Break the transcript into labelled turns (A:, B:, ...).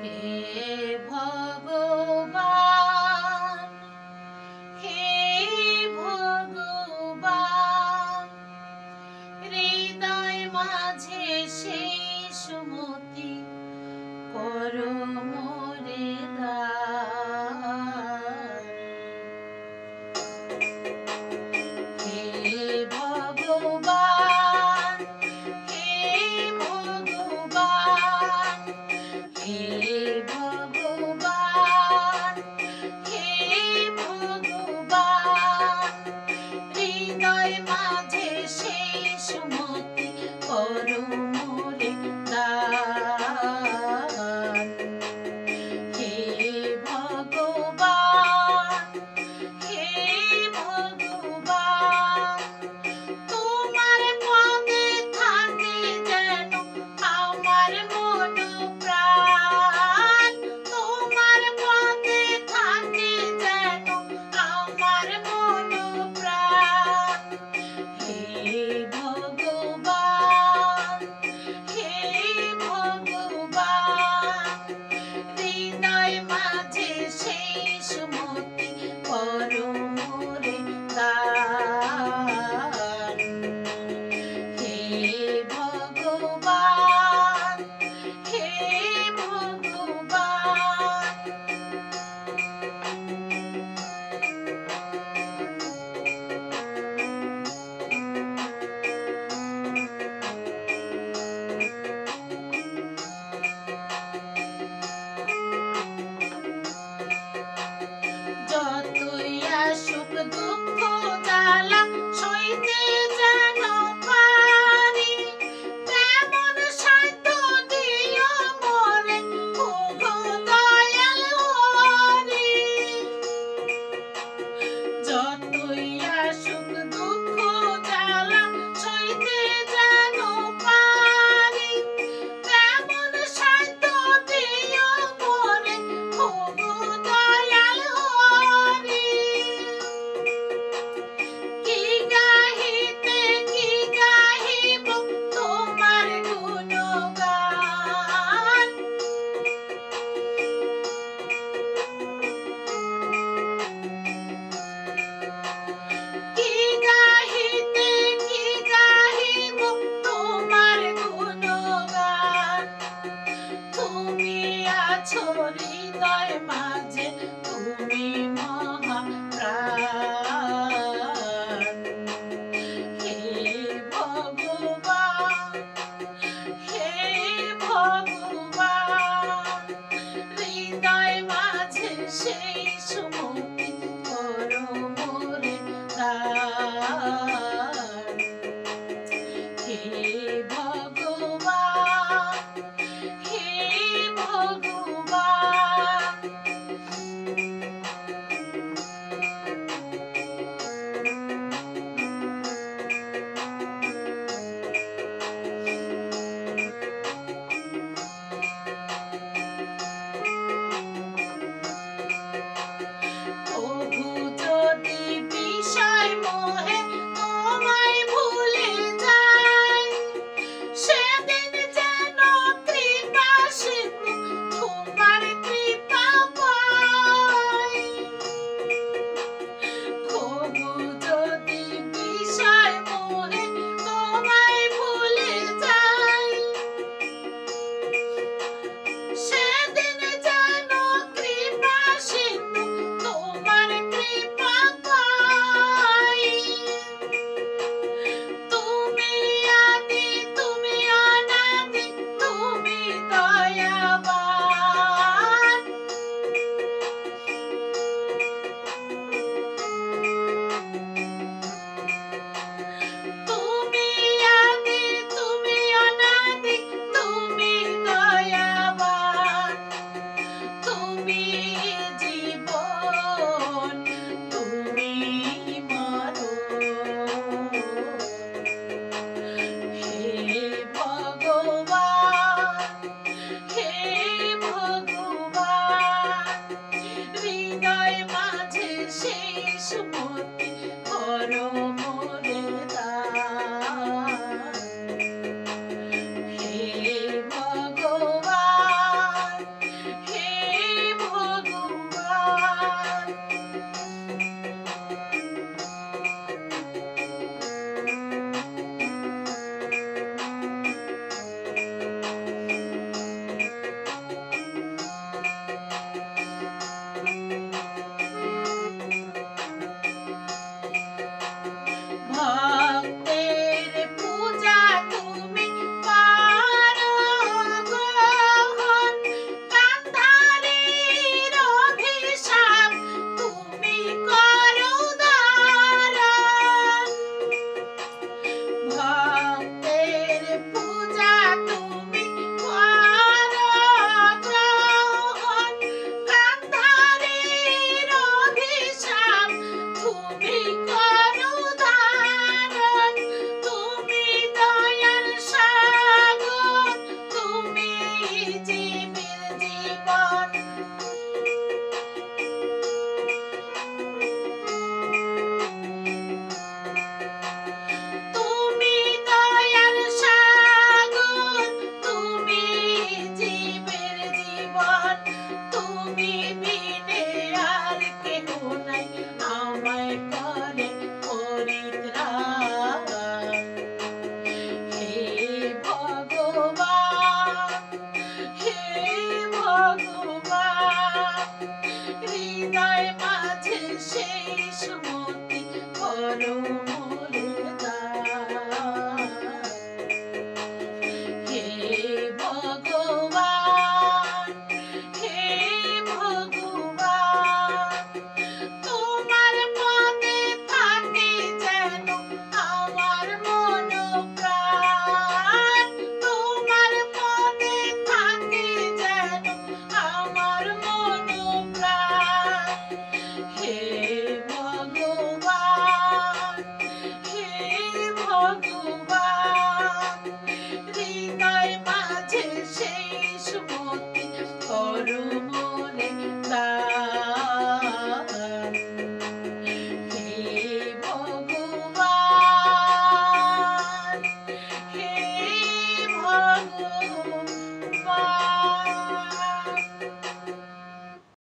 A: হে ভগবান, হে ভগবান, হৃদয় মাঝে সেই সুমতি করো মোরে দান। হে ভগবান, হে ভগবান, হে ভগবান, হে ভগবান, হৃদয় মাঝে সেই সুমতি করো মোরে দান। হে ভগবান, হে ভগবান, তোমার পদে থাকে যেন আমার মন প্রাণ। তোমার পদে থাকে যেন আমার মন প্রাণ। হে ভগবান, হে ভগবান, হৃদয় মাঝে সেই সুমতি করো মোরে দান। হে ভগবান, হে ভগবান। যতই আসুক দুঃখ জ্বালা সইতে যেন পারি, তেমন সাধ্য দিও মোরে ওগো দয়াল হরি। যতই আসুক দুঃখ জ্বালা সইতে যেন পারি, তেমন সাধ্য দিও মোরে ওগো দয়াল হরি। কি গাহিতে কি গাহিব তোমার গুণগান। কি গাহিতে কি গাহিব তোমার গুণগান। তুমি আছো হৃদয় মাঝে, তুমি মহাপ্রাণ। হে ভগবান, হে ভগবান, হৃদয় মাঝে সেই সুমতি করো মোরে দান। হে ভগবান, হে ভগবান। ভগবান হৃদয় মাঝে সেই সুমতি করো